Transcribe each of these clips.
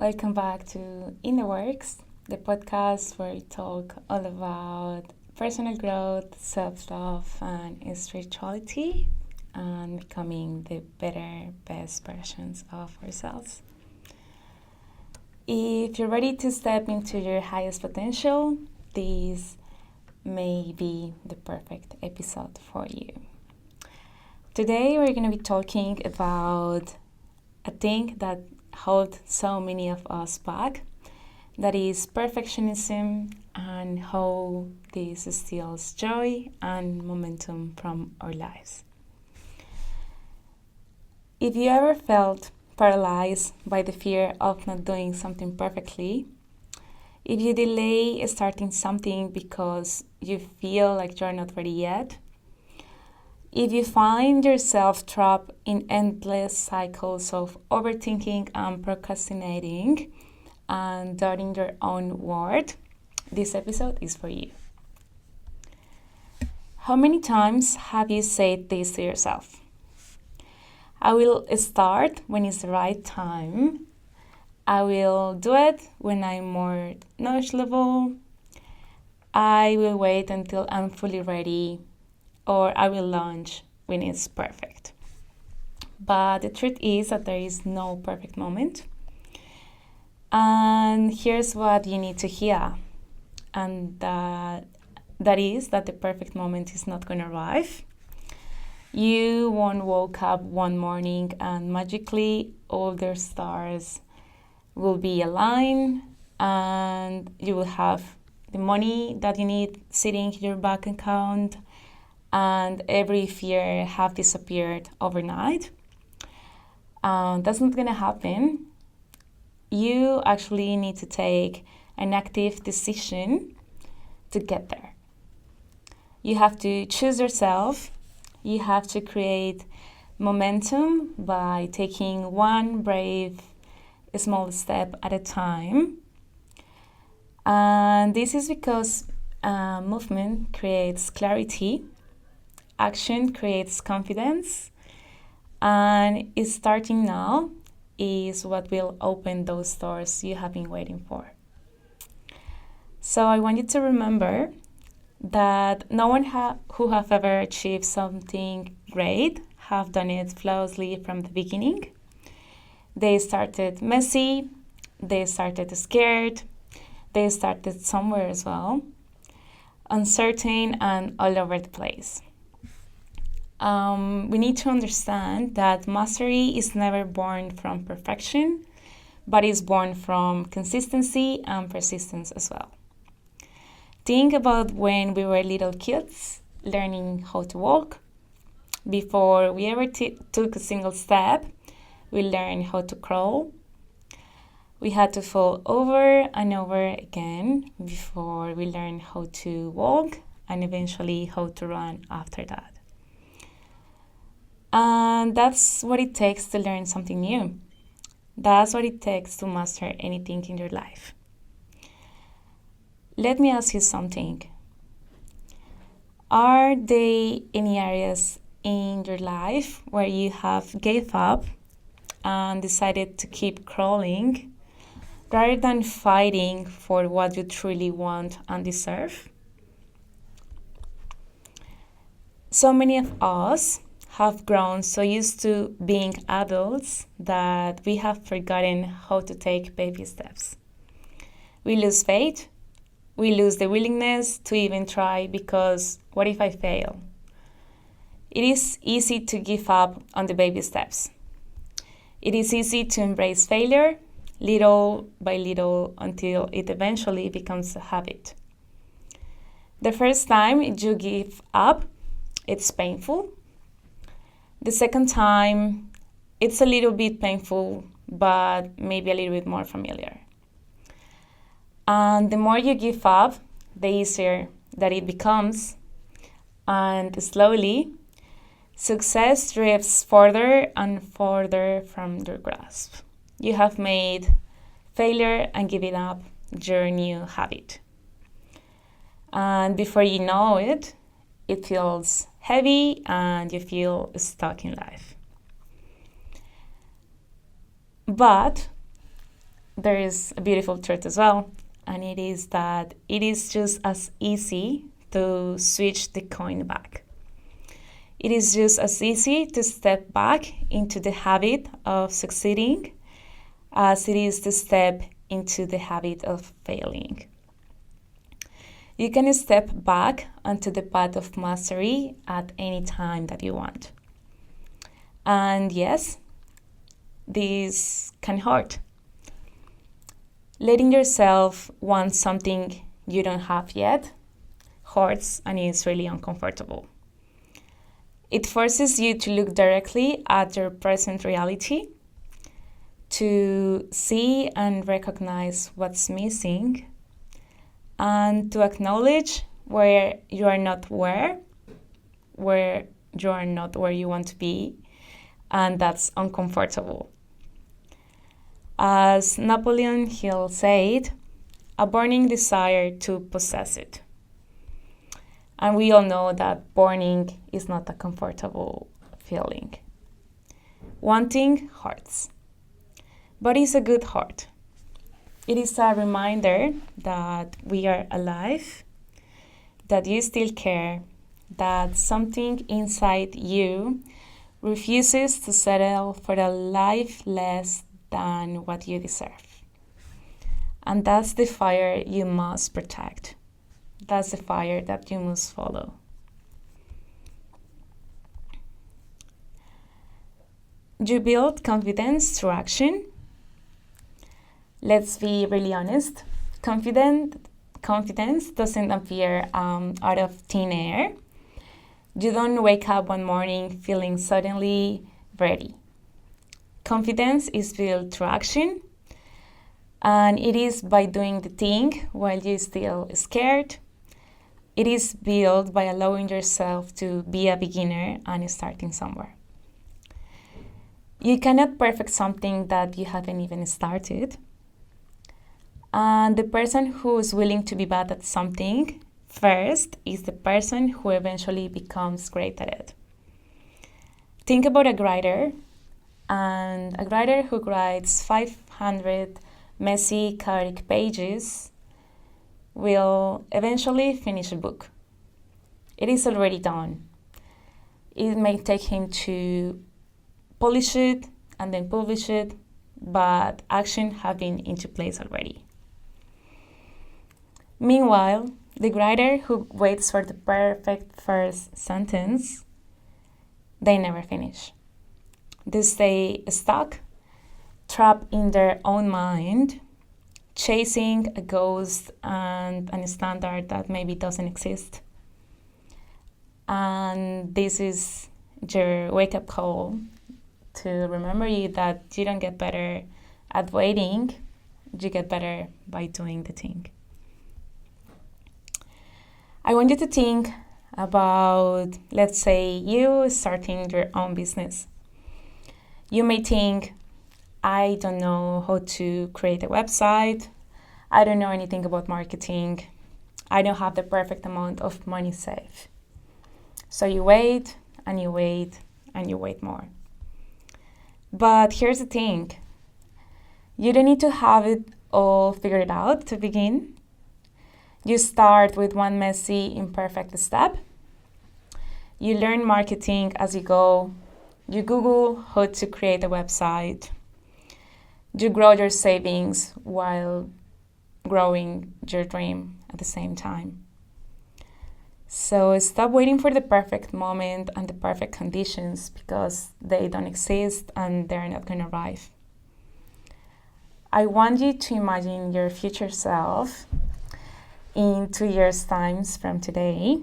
Welcome back to In the Works, the podcast where we talk all about personal growth, self-love, and spirituality, and becoming the better, best versions of ourselves. If you're ready to step into your highest potential, this may be the perfect episode for you. Today we're going to be talking about a thing that holds so many of us back, that is perfectionism, and how this steals joy and momentum from our lives. If you ever felt paralyzed by the fear of not doing something perfectly, if you delay starting something because you feel like you're not ready yet, if you find yourself trapped in endless cycles of overthinking and procrastinating and doubting your own worth, this episode is for you. How many times have you said this to yourself? I will start when it's the right time. I will do it when I'm more knowledgeable. I will wait until I'm fully ready. Or I will launch when it's perfect. But the truth is that there is no perfect moment. And here's what you need to hear. And that is that the perfect moment is not going to arrive. You won't wake up one morning and magically all the stars will be aligned and you will have the money that you need sitting in your bank account, and every fear have disappeared overnight. That's not going to happen. You actually need to take an active decision to get there. You have to choose yourself. You have to create momentum by taking one brave, small step at a time. And this is because movement creates clarity. Action creates confidence, and starting now is what will open those doors you have been waiting for. So I want you to remember that no one who have ever achieved something great have done it flawlessly from the beginning. They started messy, they started scared, they started somewhere as well, uncertain and all over the place. We need to understand that mastery is never born from perfection, but is born from consistency and persistence as well. Think about when we were little kids learning how to walk. Before we ever took a single step, we learned how to crawl. We had to fall over and over again before we learned how to walk and eventually how to run after that. And that's what it takes to learn something new. That's what it takes to master anything in your life. Let me ask you something. Are there any areas in your life where you have gave up and decided to keep crawling rather than fighting for what you truly want and deserve? So many of us have grown so used to being adults that we have forgotten how to take baby steps. We lose faith, we lose the willingness to even try because what if I fail? It is easy to give up on the baby steps. It is easy to embrace failure little by little until it eventually becomes a habit. The first time you give up, it's painful. The second time, it's a little bit painful, but maybe a little bit more familiar. And the more you give up, the easier that it becomes. And slowly, success drifts further and further from your grasp. You have made failure and giving up your new habit. And before you know it, it feels heavy and you feel stuck in life. But there is a beautiful truth as well, and it is that it is just as easy to switch the coin back. It is just as easy to step back into the habit of succeeding as it is to step into the habit of failing. You can step back onto the path of mastery at any time that you want. And yes, this can hurt. Letting yourself want something you don't have yet hurts and is really uncomfortable. It forces you to look directly at your present reality, to see and recognize what's missing, and to acknowledge where you are not where you are not where you want to be, and that's uncomfortable. As Napoleon Hill said, a burning desire to possess it. And we all know that burning is not a comfortable feeling. Wanting hurts, but it's a good heart. It is a reminder that we are alive, that you still care, that something inside you refuses to settle for a life less than what you deserve. And that's the fire you must protect. That's the fire that you must follow. You build confidence through action. Let's be really honest. Confidence doesn't appear out of thin air. You don't wake up one morning feeling suddenly ready. Confidence is built through action, and it is by doing the thing while you're still scared. It is built by allowing yourself to be a beginner and starting somewhere. You cannot perfect something that you haven't even started. And the person who is willing to be bad at something first is the person who eventually becomes great at it. Think about a writer, and a writer who writes 500 messy, chaotic pages will eventually finish a book. It is already done. It may take him to polish it and then publish it, but action have been into place already. Meanwhile, the writer who waits for the perfect first sentence, they never finish. They stay stuck, trapped in their own mind, chasing a ghost and a standard that maybe doesn't exist. And this is your wake-up call to remember you that you don't get better at waiting, you get better by doing the thing. I want you to think about, let's say, you starting your own business. You may think, I don't know how to create a website. I don't know anything about marketing. I don't have the perfect amount of money saved. So you wait and you wait and you wait more. But here's the thing. You don't need to have it all figured out to begin. You start with one messy, imperfect step. You learn marketing as you go. You Google how to create a website. You grow your savings while growing your dream at the same time. So stop waiting for the perfect moment and the perfect conditions because they don't exist and they're not going to arrive. I want you to imagine your future self in 2 years' time from today,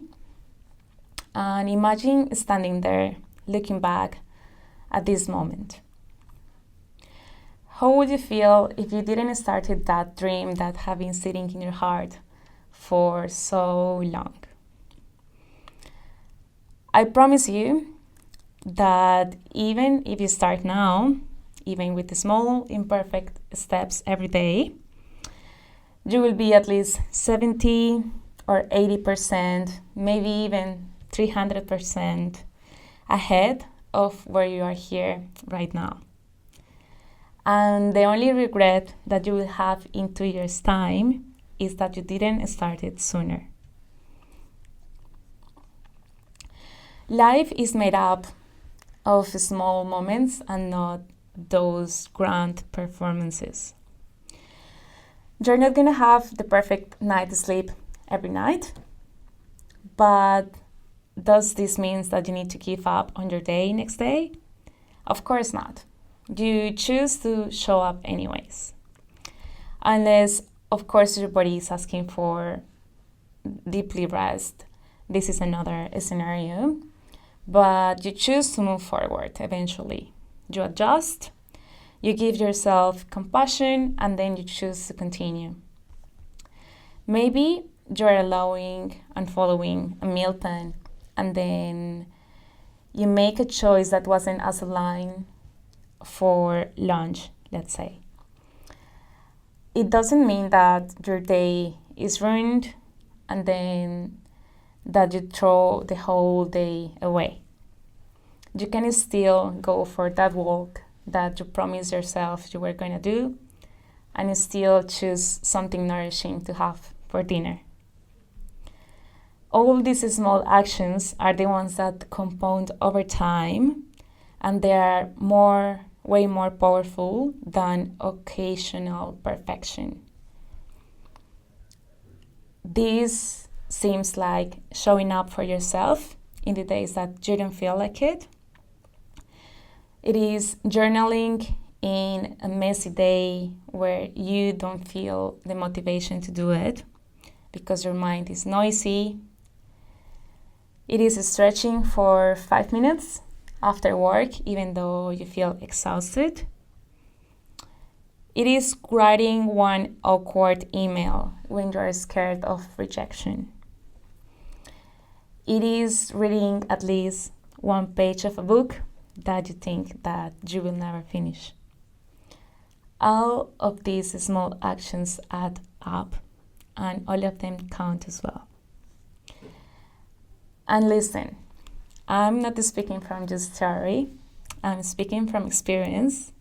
and imagine standing there looking back at this moment. How would you feel if you didn't started that dream that have been sitting in your heart for so long? I promise you that even if you start now, even with the small imperfect steps every day, you will be at least 70 or 80%, maybe even 300% ahead of where you are here right now. And the only regret that you will have in 2 years' time is that you didn't start it sooner. Life is made up of small moments and not those grand performances. You're not going to have the perfect night's sleep every night, but does this mean that you need to give up on your day next day? Of course not. You choose to show up anyways. Unless, of course, your body is asking for deeply rest. This is another scenario. But you choose to move forward eventually. You adjust, you give yourself compassion, and then you choose to continue. Maybe you're allowing and following a meal plan, and then you make a choice that wasn't as aligned for lunch, let's say. It doesn't mean that your day is ruined and then that you throw the whole day away. You can still go for that walk that you promised yourself you were going to do and still choose something nourishing to have for dinner. All these small actions are the ones that compound over time, and they are way more powerful than occasional perfection. This seems like showing up for yourself in the days that you don't feel like it. It is journaling in a messy day where you don't feel the motivation to do it because your mind is noisy. It is stretching for 5 minutes after work, even though you feel exhausted. It is writing one awkward email when you are scared of rejection. It is reading at least one page of a book that you think that you will never finish. All of these small actions add up, and all of them count as well. And listen, I'm not speaking from just theory, I'm speaking from experience.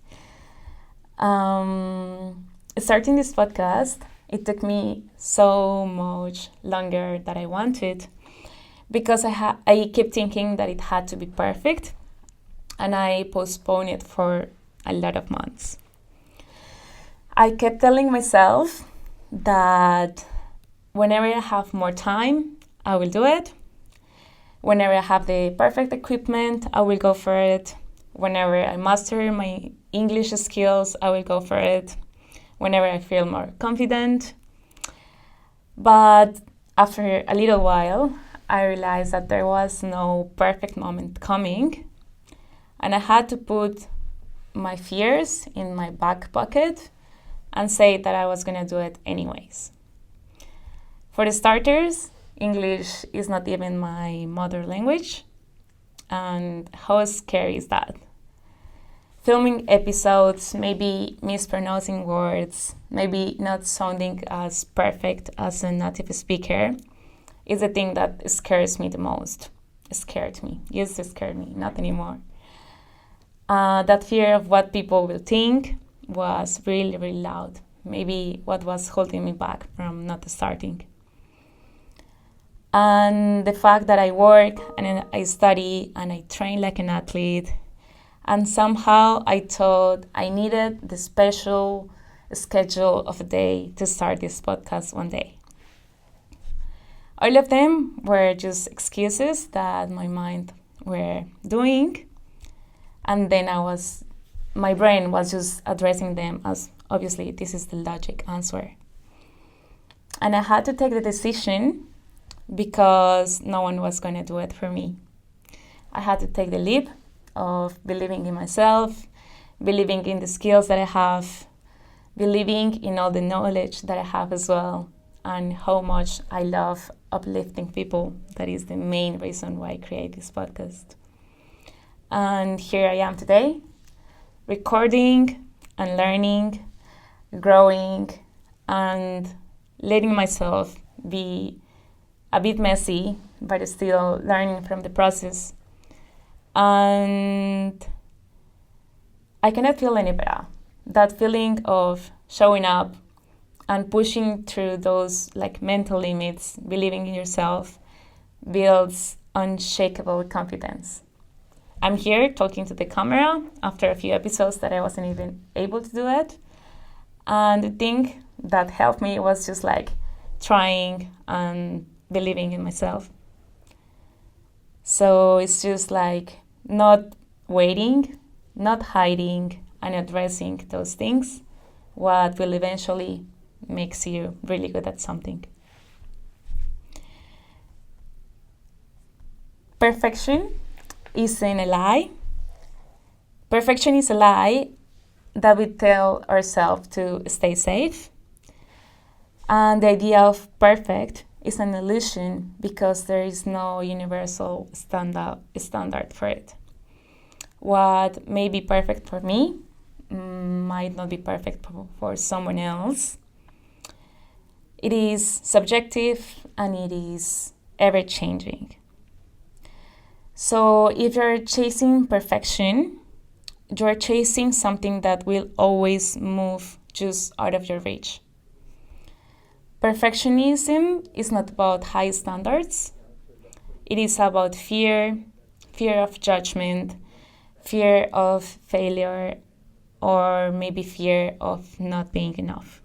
Starting this podcast, it took me so much longer than I wanted because I kept thinking that it had to be perfect, and I postponed it for a lot of months. I kept telling myself that whenever I have more time, I will do it. Whenever I have the perfect equipment, I will go for it. Whenever I master my English skills, I will go for it. Whenever I feel more confident. But after a little while, I realized that there was no perfect moment coming, and I had to put my fears in my back pocket and say that I was going to do it anyways. For the starters, English is not even my mother language, and how scary is that? Filming episodes, maybe mispronouncing words, maybe not sounding as perfect as a native speaker is the thing that scares me the most. It scared me. Used to scare me, not anymore. That fear of what people will think was really, really loud. Maybe what was holding me back from not starting. And the fact that I work and I study and I train like an athlete, and somehow I thought I needed the special schedule of a day to start this podcast one day. All of them were just excuses that my mind were doing, and then my brain was just addressing them as, obviously, this is the logic answer. And I had to take the decision because no one was going to do it for me. I had to take the leap of believing in myself, believing in the skills that I have, believing in all the knowledge that I have as well, and how much I love uplifting people. That is the main reason why I create this podcast. And here I am today, recording and learning, growing, and letting myself be a bit messy, but still learning from the process. And I cannot feel any better that feeling of showing up and pushing through those like mental limits, believing in yourself, builds unshakable confidence. I'm here talking to the camera after a few episodes that I wasn't even able to do it. And the thing that helped me was just like trying and believing in myself. So it's just like not waiting, not hiding, and addressing those things, what will eventually makes you really good at something. Perfection isn't a lie. Perfection is a lie that we tell ourselves to stay safe. And the idea of perfect is an illusion because there is no universal standard for it. What may be perfect for me might not be perfect for someone else. It is subjective and it is ever-changing. So if you're chasing perfection, you're chasing something that will always move just out of your reach. Perfectionism is not about high standards. It is about fear of judgment, fear of failure, or maybe fear of not being enough.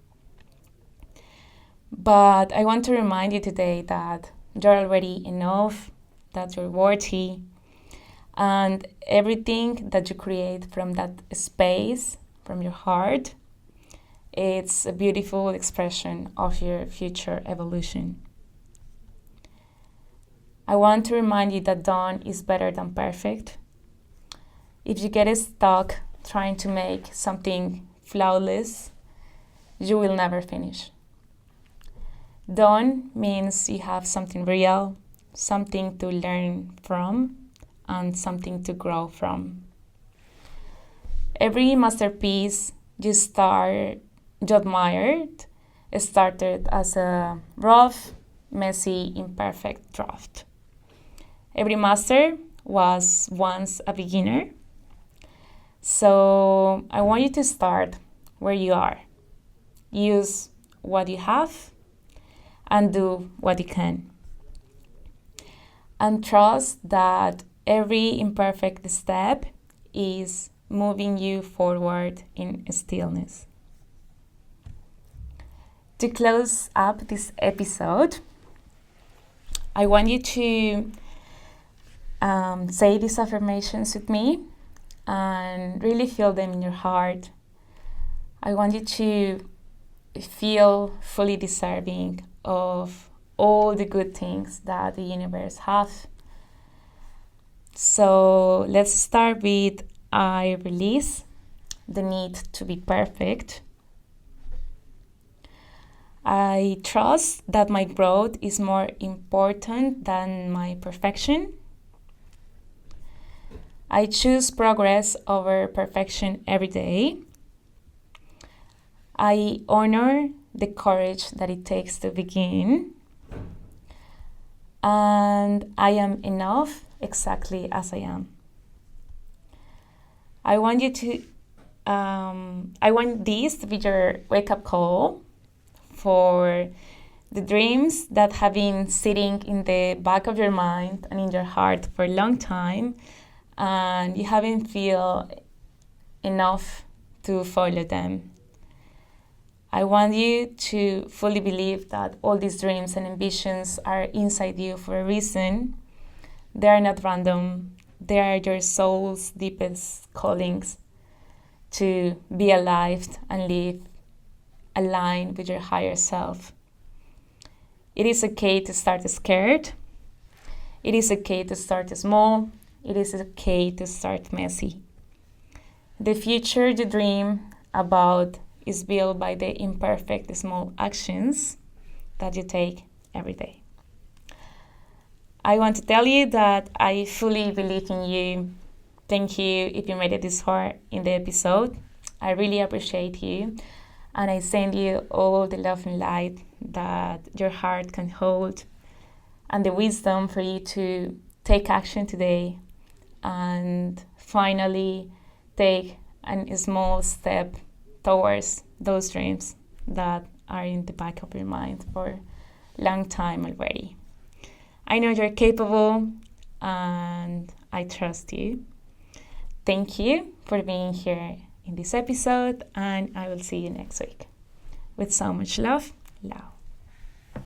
But I want to remind you today that you're already enough, that you're worthy, and everything that you create from that space, from your heart, it's a beautiful expression of your future evolution. I want to remind you that done is better than perfect. If you get stuck trying to make something flawless, you will never finish. Done means you have something real, something to learn from, and something to grow from. Every masterpiece you admired started as a rough, messy, imperfect draft. Every master was once a beginner. So I want you to start where you are. Use what you have and do what you can. And trust that every imperfect step is moving you forward in stillness. To close up this episode, I want you to say these affirmations with me and really feel them in your heart. I want you to feel fully deserving of all the good things that the universe has. So let's start with I release the need to be perfect. I trust that my growth is more important than my perfection. I choose progress over perfection every day. I honor the courage that it takes to begin. And I am enough exactly as I am. I want this to be your wake-up call for the dreams that have been sitting in the back of your mind and in your heart for a long time, and you haven't feel enough to follow them. I want you to fully believe that all these dreams and ambitions are inside you for a reason. They are not random. They are your soul's deepest callings to be alive and live aligned with your higher self. It is okay to start scared. It is okay to start small. It is okay to start messy. The future you dream about is built by the imperfect small actions that you take every day. I want to tell you that I fully believe in you. Thank you if you made it this far in the episode. I really appreciate you. And I send you all the love and light that your heart can hold and the wisdom for you to take action today and finally take a small step towards those dreams that are in the back of your mind for a long time already. I know you're capable, and I trust you. Thank you for being here in this episode, and I will see you next week. With so much love, Lau.